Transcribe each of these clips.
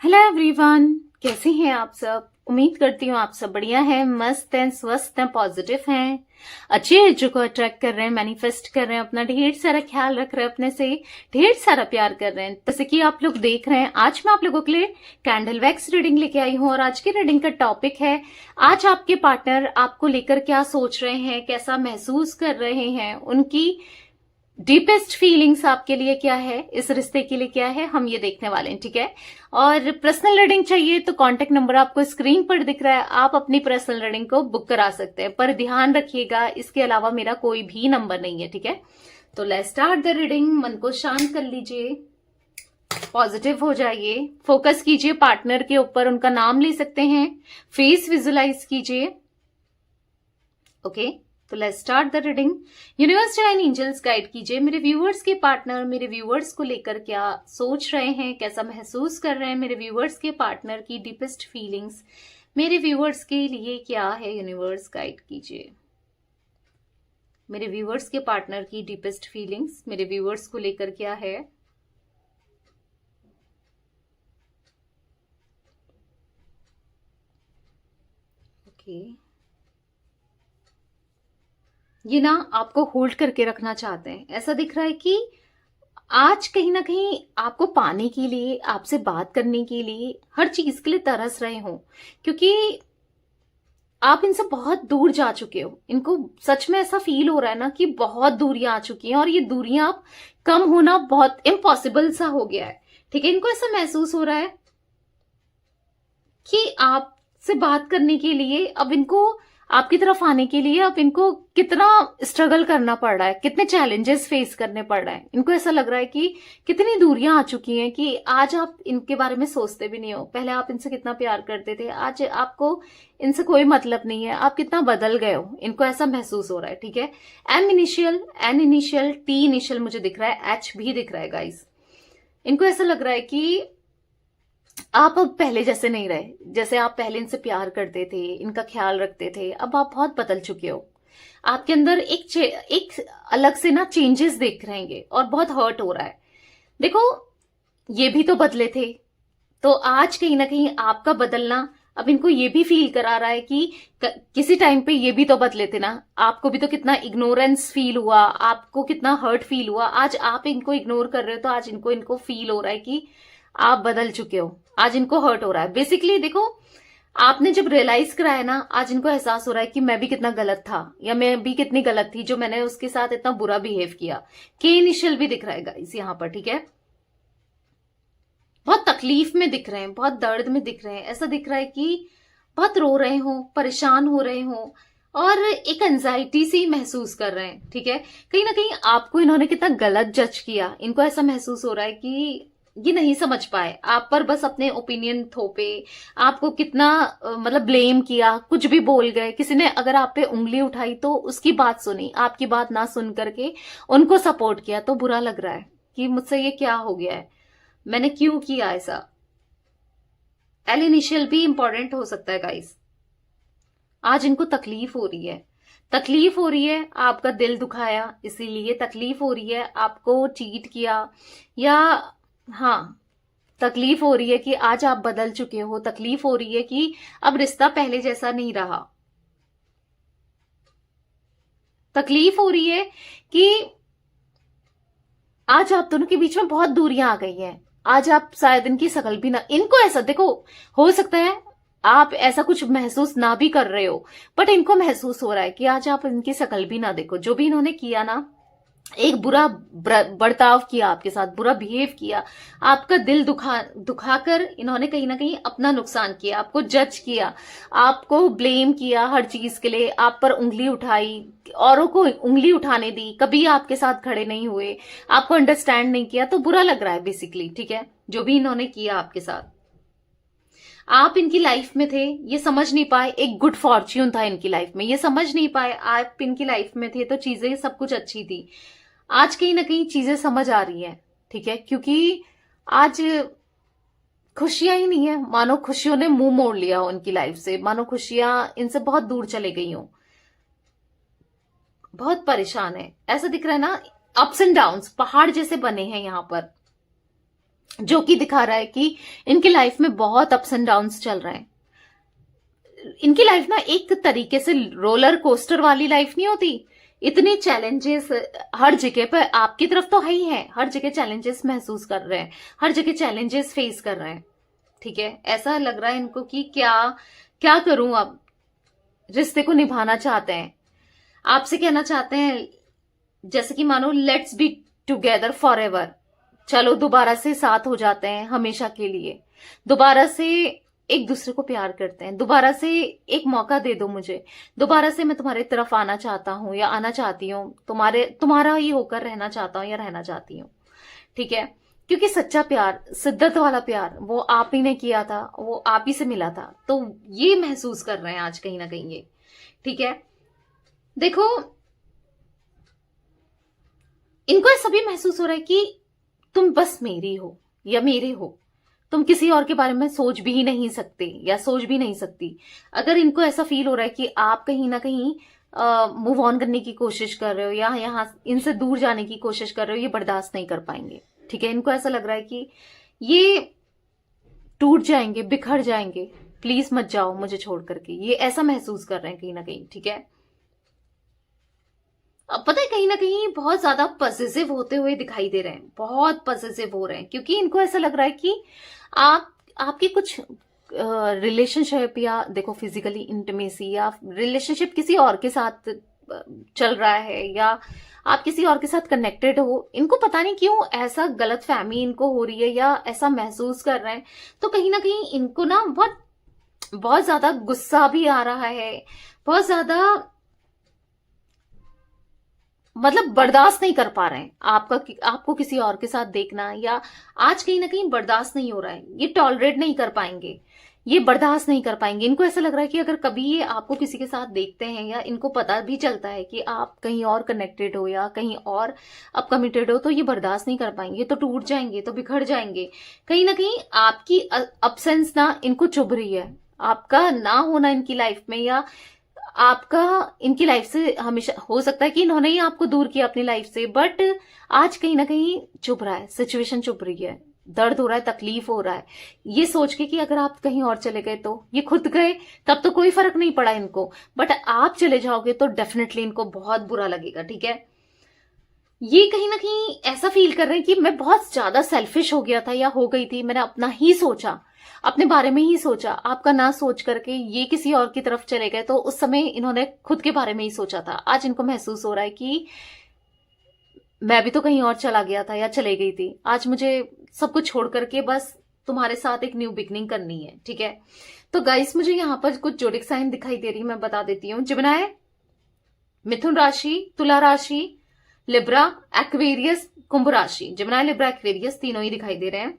Hello everyone, कैसे हैं आप सब। उम्मीद करती हूँ आप सब बढ़िया हैं, मस्त हैं, स्वस्थ हैं, पॉजिटिव हैं, अच्छी एनर्जी को अट्रैक्ट कर रहे हैं, मैनिफेस्ट कर रहे हैं, अपना ढेर सारा ख्याल रख रहे हैं, अपने से ढेर सारा प्यार कर रहे हैं। जैसे कि आप लोग देख रहे हैं, आज मैं आप लोगों के लिए कैंडल वैक्स रीडिंग लेके आई हूँ और आज की रीडिंग का टॉपिक है आज आपके पार्टनर आपको लेकर क्या सोच रहे हैं, कैसा महसूस कर रहे हैं, उनकी डीपेस्ट फीलिंग्स आपके लिए क्या है, इस रिश्ते के लिए क्या है, हम ये देखने वाले हैं। ठीक है। और पर्सनल रीडिंग चाहिए तो कांटेक्ट नंबर आपको स्क्रीन पर दिख रहा है, आप अपनी पर्सनल रीडिंग को बुक करा सकते हैं, पर ध्यान रखिएगा इसके अलावा मेरा कोई भी नंबर नहीं है। ठीक है। तो लेट्स स्टार्ट द रीडिंग। मन को शांत कर लीजिए, पॉजिटिव हो जाइए, फोकस कीजिए पार्टनर के ऊपर, उनका नाम ले सकते हैं, फेस विजुलाइज कीजिए। ओके, तो let's start the reading. Universe divine angels guide कीजिए मेरे व्यूअर्स के पार्टनर मेरे व्यूअर्स को लेकर क्या सोच रहे हैं, कैसा महसूस कर रहे हैं, मेरे व्यूअर्स के पार्टनर की डीपेस्ट फीलिंग्स मेरे व्यूअर्स के लिए क्या है, यूनिवर्स गाइड कीजिए। मेरे व्यूअर्स के पार्टनर की डीपेस्ट फीलिंग्स मेरे व्यूअर्स को लेकर क्या है। ओके, ये ना आपको होल्ड करके रखना चाहते हैं। ऐसा दिख रहा है कि आज कहीं ना कहीं आपको पाने के लिए, आपसे बात करने के लिए, हर चीज के लिए तरस रहे हो, क्योंकि आप इनसे बहुत दूर जा चुके हो। इनको सच में ऐसा फील हो रहा है ना कि बहुत दूरियां आ चुकी हैं और ये दूरियां अब कम होना बहुत इम्पॉसिबल सा हो गया है। ठीक है। इनको ऐसा महसूस हो रहा है कि आपसे बात करने के लिए, अब इनको आपकी तरफ आने के लिए अब इनको कितना स्ट्रगल करना पड़ रहा है, कितने चैलेंजेस फेस करने पड़ रहे हैं। इनको ऐसा लग रहा है कि कितनी दूरियां आ चुकी हैं कि आज आप इनके बारे में सोचते भी नहीं हो। पहले आप इनसे कितना प्यार करते थे, आज आपको इनसे कोई मतलब नहीं है, आप कितना बदल गए हो। इनको ऐसा महसूस हो रहा है। ठीक है। M initial, N initial, T initial मुझे दिख रहा है, एच भी दिख रहा है गाइस। इनको ऐसा लग रहा है कि आप अब पहले जैसे नहीं रहे, जैसे आप पहले इनसे प्यार करते थे, इनका ख्याल रखते थे, अब आप बहुत बदल चुके हो। आपके अंदर एक अलग से ना चेंजेस देख रहेंगे और बहुत हर्ट हो रहा है। देखो, ये भी तो बदले थे, तो आज कहीं ना कहीं आपका बदलना अब इनको ये भी फील करा रहा है कि किसी टाइम पे ये भी तो बदले थे ना, आपको भी तो कितना इग्नोरेंस फील हुआ, आपको कितना हर्ट फील हुआ। आज आप इनको इग्नोर कर रहे हो तो आज इनको फील हो रहा है कि आप बदल चुके हो। आज इनको हर्ट हो रहा है। बेसिकली देखो, आपने जब रियलाइज कराया ना, आज इनको एहसास हो रहा है कि मैं भी कितना गलत था, या मैं भी कितनी गलत थी जो मैंने उसके साथ इतना बुरा बिहेव किया। के इनिशियल भी दिख रहा है गाइस यहाँ पर। ठीक है। बहुत तकलीफ में दिख रहे हैं, बहुत दर्द में दिख रहे हैं। ऐसा दिख रहा है कि बहुत रो रहे हो, परेशान हो रहे हो और एक एंजाइटी सी महसूस कर रहे हैं। ठीक है। कहीं ना कहीं आपको इन्होंने कितना गलत जज किया, इनको ऐसा महसूस हो रहा है कि ये नहीं समझ पाए, आप पर बस अपने ओपिनियन थोपे, आपको कितना मतलब ब्लेम किया, कुछ भी बोल गए। किसी ने अगर आप पे उंगली उठाई तो उसकी बात सुनी, आपकी बात ना सुन करके उनको सपोर्ट किया, तो बुरा लग रहा है कि मुझसे ये क्या हो गया है, मैंने क्यों किया ऐसा। एल इनिशियल भी इंपॉर्टेंट हो सकता है गाइस। आज इनको तकलीफ हो रही है, तकलीफ हो रही है, आपका दिल दुखाया इसीलिए तकलीफ हो रही है, आपको चीट किया, या हाँ, तकलीफ हो रही है कि आज आप बदल चुके हो, तकलीफ हो रही है कि अब रिश्ता पहले जैसा नहीं रहा, तकलीफ हो रही है कि आज आप दोनों के बीच में बहुत दूरियां आ गई हैं। आज आप शायद इनकी शकल भी ना, इनको ऐसा देखो, हो सकता है आप ऐसा कुछ महसूस ना भी कर रहे हो, बट इनको महसूस हो रहा है कि आज आप इनकी शकल भी ना देखो। जो भी इन्होंने किया ना, एक बुरा बर्ताव किया आपके साथ, बुरा बिहेव किया, आपका दिल दुखाकर इन्होंने कहीं ना कहीं अपना नुकसान किया, आपको जज किया, आपको ब्लेम किया हर चीज के लिए, आप पर उंगली उठाई, औरों को उंगली उठाने दी, कभी आपके साथ खड़े नहीं हुए, आपको अंडरस्टैंड नहीं किया, तो बुरा लग रहा है बेसिकली। ठीक है। जो भी इन्होंने किया आपके साथ, आप इनकी लाइफ में थे, ये समझ नहीं पाए, एक गुड फॉर्च्यून था इनकी लाइफ में, ये समझ नहीं पाए आप इनकी लाइफ में थे तो चीजें सब कुछ अच्छी थी। आज कहीं ना कहीं चीजें समझ आ रही हैं। ठीक है। क्योंकि आज खुशियां ही नहीं है, मानो खुशियों ने मुंह मोड़ लिया हो उनकी लाइफ से, मानो खुशियां इनसे बहुत दूर चले गई हो, बहुत परेशान है। ऐसा दिख रहा है ना, अप्स एंड डाउन्स पहाड़ जैसे बने हैं यहाँ पर। जो कि दिखा रहा है कि इनकी लाइफ में बहुत अप्स एंड डाउन्स चल रहे हैं। इनकी लाइफ ना एक तरीके से रोलर कोस्टर वाली लाइफ नहीं होती, इतने चैलेंजेस हर जगह पर, आपकी तरफ तो है ही है, हर जगह चैलेंजेस महसूस कर रहे हैं, हर जगह चैलेंजेस फेस कर रहे हैं। ठीक है, ऐसा लग रहा है इनको कि क्या क्या करूं अब। रिश्ते को निभाना चाहते हैं, आपसे कहना चाहते हैं जैसे कि मानो let's be together for ever, चलो दोबारा से साथ हो जाते हैं हमेशा के लिए, दोबारा से एक दूसरे को प्यार करते हैं, दोबारा से एक मौका दे दो मुझे, दोबारा से मैं तुम्हारी तरफ आना चाहता हूं या आना चाहती हूँ, तुम्हारा ही होकर रहना चाहता हूं या रहना चाहती हूँ। ठीक है, क्योंकि सच्चा प्यार, शिद्दत वाला प्यार वो आप ही ने किया था, वो आप ही से मिला था, तो ये महसूस कर रहे हैं आज कहीं ना कहीं ये। ठीक है, देखो इनको ऐसा भी महसूस हो रहा है कि तुम बस मेरी हो या मेरे हो, तुम किसी और के बारे में सोच भी नहीं सकते या सोच भी नहीं सकती। अगर इनको ऐसा फील हो रहा है कि आप कहीं ना कहीं मूव ऑन करने की कोशिश कर रहे हो या यहाँ इनसे दूर जाने की कोशिश कर रहे हो, ये बर्दाश्त नहीं कर पाएंगे। ठीक है, इनको ऐसा लग रहा है कि ये टूट जाएंगे, बिखर जाएंगे, प्लीज मत जाओ मुझे छोड़ करके, ये ऐसा महसूस कर रहे हैं कहीं ना कहीं। ठीक है, अब पता है कहीं ना कहीं बहुत ज्यादा पॉजिटिव होते हुए दिखाई दे रहे हैं, बहुत पॉजिटिव हो रहे हैं, क्योंकि इनको ऐसा लग रहा है कि आपके कुछ रिलेशनशिप या देखो फिजिकली इंटीमेसी या रिलेशनशिप किसी और के साथ चल रहा है या आप किसी और के साथ कनेक्टेड हो, इनको पता नहीं क्यों ऐसा गलत फहमी इनको हो रही है या ऐसा महसूस कर रहे हैं। तो कहीं ना कहीं इनको ना बहुत ज्यादा गुस्सा भी आ रहा है, बहुत ज्यादा मतलब बर्दाश्त नहीं कर पा रहे हैं आपको किसी और के साथ देखना, या आज कहीं ना कहीं बर्दाश्त नहीं हो रहा है, ये टॉलरेट नहीं कर पाएंगे, ये बर्दाश्त नहीं कर पाएंगे। इनको ऐसा लग रहा है कि अगर कभी ये आपको किसी के साथ देखते हैं या इनको पता भी चलता है कि आप कहीं और कनेक्टेड हो या कहीं और अब कमिटेड हो, तो ये बर्दाश्त नहीं कर पाएंगे, तो टूट जाएंगे, तो बिखर जाएंगे। कहीं ना कहीं आपकी अब्सेंस ना इनको चुभ रही है, आपका ना होना इनकी लाइफ में या आपका इनकी लाइफ से हमेशा, हो सकता है कि इन्होंने ही आपको दूर किया अपनी लाइफ से, बट आज कहीं ना कहीं चुभ रहा है, सिचुएशन चुभ रही है, दर्द हो रहा है, तकलीफ हो रहा है, ये सोच के कि अगर आप कहीं और चले गए तो, ये खुद गए तब तो कोई फर्क नहीं पड़ा इनको, बट आप चले जाओगे तो डेफिनेटली इनको बहुत बुरा लगेगा। ठीक है, ये कहीं ना कहीं ऐसा फील कर रहे हैं कि मैं बहुत ज्यादा सेल्फिश हो गया था या हो गई थी, मैंने अपना ही सोचा, अपने बारे में ही सोचा, आपका ना सोच करके ये किसी और की तरफ चले गए, तो उस समय इन्होंने खुद के बारे में ही सोचा था। आज इनको महसूस हो रहा है कि मैं भी तो कहीं और चला गया था या चले गई थी, आज मुझे सब कुछ छोड़ करके बस तुम्हारे साथ एक न्यू बिगनिंग करनी है। ठीक है, तो गाइस मुझे यहाँ पर कुछ जोडिक साइन दिखाई दे रही है, मैं बता देती हूँ। जिमिनी, मिथुन राशि, तुला राशि, लिब्रा, एक्वेरियस, कुंभ राशि। जिमिनी, लिब्रा, एक्वेरियस तीनों ही दिखाई दे रहे हैं।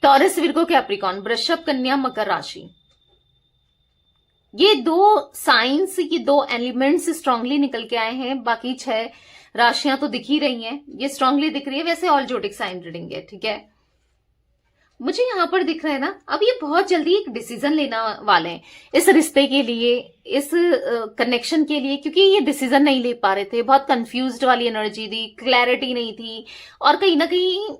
टॉरस, विर्गो, कैप्रिकॉन, वृषभ, कन्या, मकर राशि। ये दो साइंस, ये दो एलिमेंट्स स्ट्रांगली निकल के आए हैं, बाकी 6 राशियां तो दिख ही रही हैं, ये स्ट्रांगली दिख रही है। वैसे ऑल जोडिक साइन रीडिंग है। ठीक है, मुझे यहां पर दिख रहा है ना, अब ये बहुत जल्दी एक डिसीजन लेना वाले हैं इस रिश्ते के लिए, इस कनेक्शन के लिए, क्योंकि ये डिसीजन नहीं ले पा रहे थे, बहुत कंफ्यूज्ड वाली एनर्जी थी, क्लैरिटी नहीं थी और कहीं ना कहीं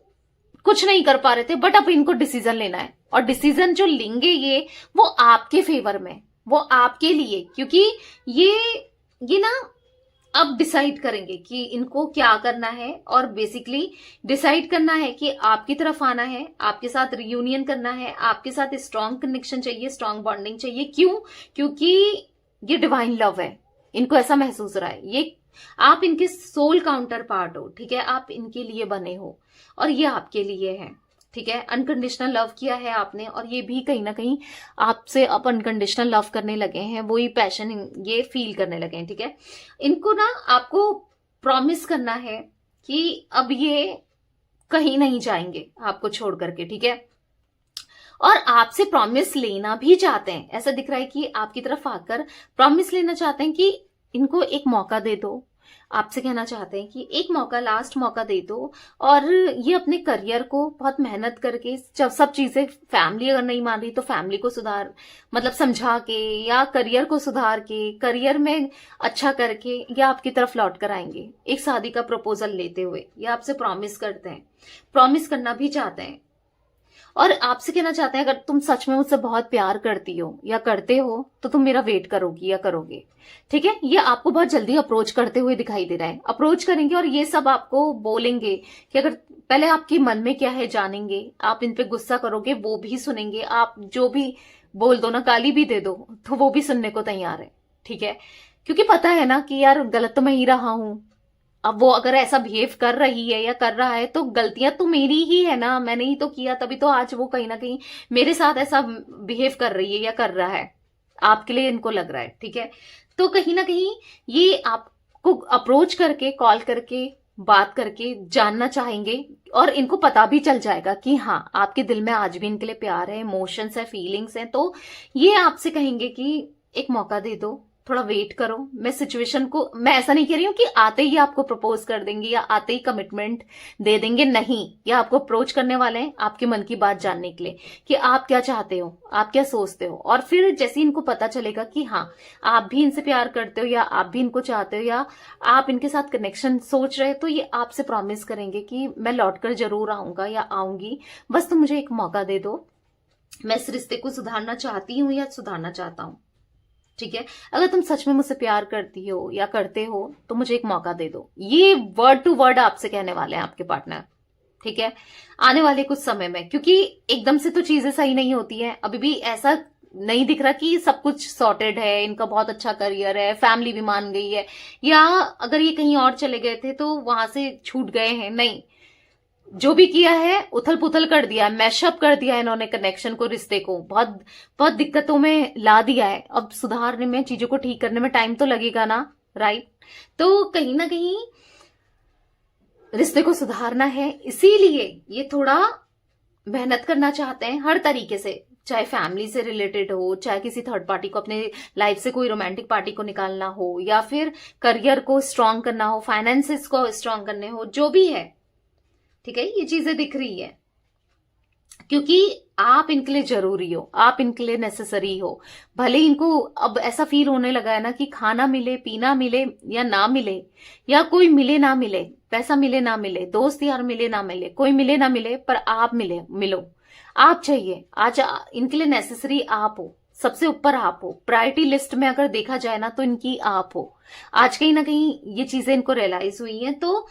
कुछ नहीं कर पा रहे थे, बट अब इनको डिसीजन लेना है और डिसीजन जो लेंगे ये वो आपके फेवर में, वो आपके लिए, क्योंकि ये ना अब डिसाइड करेंगे कि इनको क्या करना है और बेसिकली डिसाइड करना है कि आपकी तरफ आना है, आपके साथ रियूनियन करना है, आपके साथ स्ट्रांग कनेक्शन चाहिए, स्ट्रांग बॉन्डिंग चाहिए। क्यों? क्योंकि ये डिवाइन लव है, इनको ऐसा महसूस हो रहा है, ये आप इनके सोल काउंटर पार्ट हो। ठीक है, आप इनके लिए बने हो और ये आपके लिए है। ठीक है, अनकंडीशनल लव किया है आपने और ये भी कहीं ना कहीं आपसे अब अनकंडीशनल लव करने लगे हैं, वही पैशन ये फील करने लगे हैं। ठीक है, इनको ना आपको प्रॉमिस करना है कि अब ये कहीं नहीं जाएंगे आपको छोड़ करके। ठीक है, और आपसे प्रॉमिस लेना भी चाहते हैं, ऐसा दिख रहा है कि आपकी तरफ आकर प्रॉमिस लेना चाहते हैं कि इनको एक मौका दे दो, आपसे कहना चाहते हैं कि एक मौका, लास्ट मौका दे दो और ये अपने करियर को बहुत मेहनत करके, जब सब चीजें, फैमिली अगर नहीं मान रही तो फैमिली को सुधार, मतलब समझा के, या करियर को सुधार के, करियर में अच्छा करके, या आपकी तरफ लौट कर आएंगे एक शादी का प्रपोजल लेते हुए, या आपसे प्रॉमिस करते हैं, प्रॉमिस करना भी चाहते हैं। और आपसे कहना चाहते हैं अगर तुम सच में मुझसे बहुत प्यार करती हो या करते हो तो तुम मेरा वेट करोगी या करोगे, ठीक है। ये आपको बहुत जल्दी अप्रोच करते हुए दिखाई दे रहा है, अप्रोच करेंगे और ये सब आपको बोलेंगे कि अगर पहले आपके मन में क्या है जानेंगे, आप इन पे गुस्सा करोगे वो भी सुनेंगे, आप जो भी बोल दो ना, गाली भी दे दो तो वो भी सुनने को तैयार है, ठीक है। क्योंकि पता है ना कि यार गलत तो मैं ही रहा हूं। अब वो अगर ऐसा बिहेव कर रही है या कर रहा है तो गलतियां तो मेरी ही है ना, मैंने ही तो किया, तभी तो आज वो कहीं ना कहीं मेरे साथ ऐसा बिहेव कर रही है या कर रहा है, आपके लिए इनको लग रहा है, ठीक है। तो कहीं ना कहीं ये आपको अप्रोच करके, कॉल करके, बात करके जानना चाहेंगे और इनको पता भी चल जाएगा कि हाँ आपके दिल में आज भी इनके लिए प्यार है, इमोशंस है, फीलिंग्स है। तो ये आपसे कहेंगे कि एक मौका दे दो, थोड़ा वेट करो। मैं सिचुएशन को, मैं ऐसा नहीं कह रही हूं कि आते ही आपको प्रपोज कर देंगे या आते ही कमिटमेंट दे देंगे, नहीं। या आपको अप्रोच करने वाले हैं आपके मन की बात जानने के लिए कि आप क्या चाहते हो, आप क्या सोचते हो। और फिर जैसे इनको पता चलेगा कि हाँ आप भी इनसे प्यार करते हो या आप भी इनको चाहते हो या आप इनके साथ कनेक्शन सोच रहे हो, तो ये आपसे प्रॉमिस करेंगे कि मैं लौट कर जरूर आऊंगा या आऊंगी, बस तुम मुझे एक मौका दे दो, मैं इस रिश्ते को सुधारना चाहती हूँ या सुधारना चाहता हूँ, ठीक है। अगर तुम सच में मुझसे प्यार करती हो या करते हो तो मुझे एक मौका दे दो। ये वर्ड टू वर्ड आपसे कहने वाले हैं आपके पार्टनर, ठीक है, आने वाले कुछ समय में। क्योंकि एकदम से तो चीजें सही नहीं होती हैं, अभी भी ऐसा नहीं दिख रहा कि सब कुछ सॉर्टेड है, इनका बहुत अच्छा करियर है, फैमिली भी मान गई है, या अगर ये कहीं और चले गए थे तो वहां से छूट गए हैं, नहीं। जो भी किया है उथल पुथल कर दिया, मैशअप कर दिया इन्होंने कनेक्शन को, रिश्ते को बहुत बहुत दिक्कतों में ला दिया है। अब सुधारने में, चीजों को ठीक करने में टाइम तो लगेगा ना, राइट। तो कहीं ना कहीं रिश्ते को सुधारना है, इसीलिए ये थोड़ा मेहनत करना चाहते हैं हर तरीके से, चाहे फैमिली से रिलेटेड हो, चाहे किसी थर्ड पार्टी को अपने लाइफ से, कोई रोमांटिक पार्टी को निकालना हो, या फिर करियर को स्ट्रांग करना हो, फाइनेंसेस को स्ट्रांग करने हो, जो भी है, ठीक है। ये चीजें दिख रही है क्योंकि आप इनके लिए जरूरी हो, आप इनके लिए नेसेसरी हो। भले इनको अब ऐसा फील होने लगा है ना कि खाना मिले, पीना मिले या ना मिले, या कोई मिले ना मिले, पैसा मिले ना मिले, दोस्त यार मिले ना मिले, कोई मिले ना मिले, पर आप मिलो, आप चाहिए। आज इनके लिए नेसेसरी आप हो, सबसे ऊपर आप हो, प्रायोरिटी लिस्ट में अगर देखा जाए ना तो इनकी आप हो। आज कहीं ना कहीं ये चीजें इनको रियलाइज हुई हैं। तो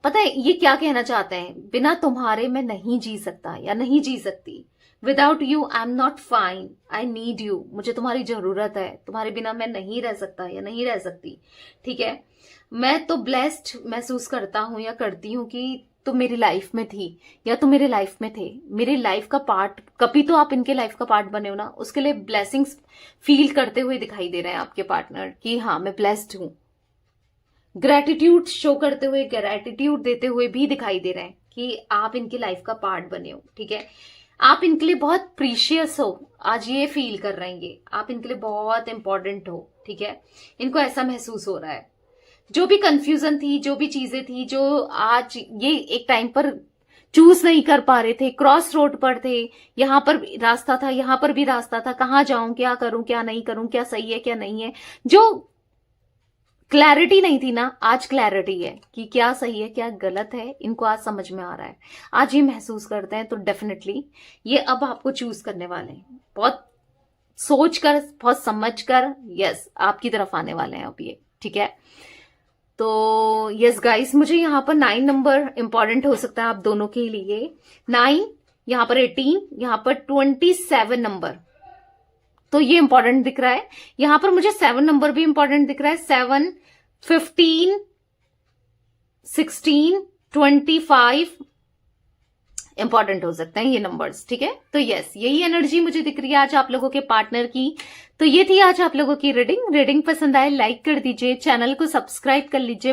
पता है ये क्या कहना चाहते हैं, बिना तुम्हारे मैं नहीं जी सकता या नहीं जी सकती, without you I am not fine, I need you, मुझे तुम्हारी जरूरत है, तुम्हारे बिना मैं नहीं रह सकता या नहीं रह सकती, ठीक है। मैं तो ब्लेस्ड महसूस करता हूं या करती हूं कि तुम मेरी लाइफ में थी या तुम मेरे लाइफ में थे, मेरी लाइफ का पार्ट, कभी तो आप इनके लाइफ का पार्ट बने हो ना, उसके लिए ब्लेसिंग्स फील करते हुए दिखाई दे रहे हैं आपके पार्टनर कि हाँ मैं ब्लेस्ड हूं। ग्रेटिट्यूड शो करते हुए, ग्रेटिट्यूड देते हुए भी दिखाई दे रहे हैं कि आप इनकी लाइफ का पार्ट बने हो, ठीक है। आप इनके लिए बहुत प्रीशियस हो, आज ये फील कर रहे हैं, आप इनके लिए बहुत इंपॉर्टेंट हो, ठीक है। इनको ऐसा महसूस हो रहा है। जो भी कंफ्यूजन थी, जो भी चीजें थी, जो आज ये एक टाइम पर चूज नहीं कर पा रहे थे, क्रॉस रोड पर थे, यहां पर रास्ता था, यहां पर भी रास्ता था, कहाँ जाऊं, क्या करूं, क्या नहीं करूं, क्या सही है, क्या नहीं है, जो क्लैरिटी नहीं थी ना, आज क्लैरिटी है कि क्या सही है, क्या गलत है, इनको आज समझ में आ रहा है, आज ये महसूस करते हैं। तो डेफिनेटली ये अब आपको चूज करने वाले हैं, बहुत सोच कर, बहुत समझ कर, यस आपकी तरफ आने वाले हैं अब ये, ठीक है। तो यस गाइस, मुझे यहाँ पर 9 नंबर इंपॉर्टेंट हो सकता है आप दोनों के लिए, 9, यहाँ पर 18, यहाँ पर 27 नंबर, तो ये इंपॉर्टेंट दिख रहा है। यहां पर मुझे 7 नंबर भी इंपॉर्टेंट दिख रहा है, 7, 15, 16, 25 इंपॉर्टेंट हो सकते हैं ये नंबर्स, ठीक है। तो यस यही एनर्जी मुझे दिख रही है आज आप लोगों के पार्टनर की। तो ये थी आज आप लोगों की रीडिंग पसंद आए लाइक कर दीजिए, चैनल को सब्सक्राइब कर लीजिए।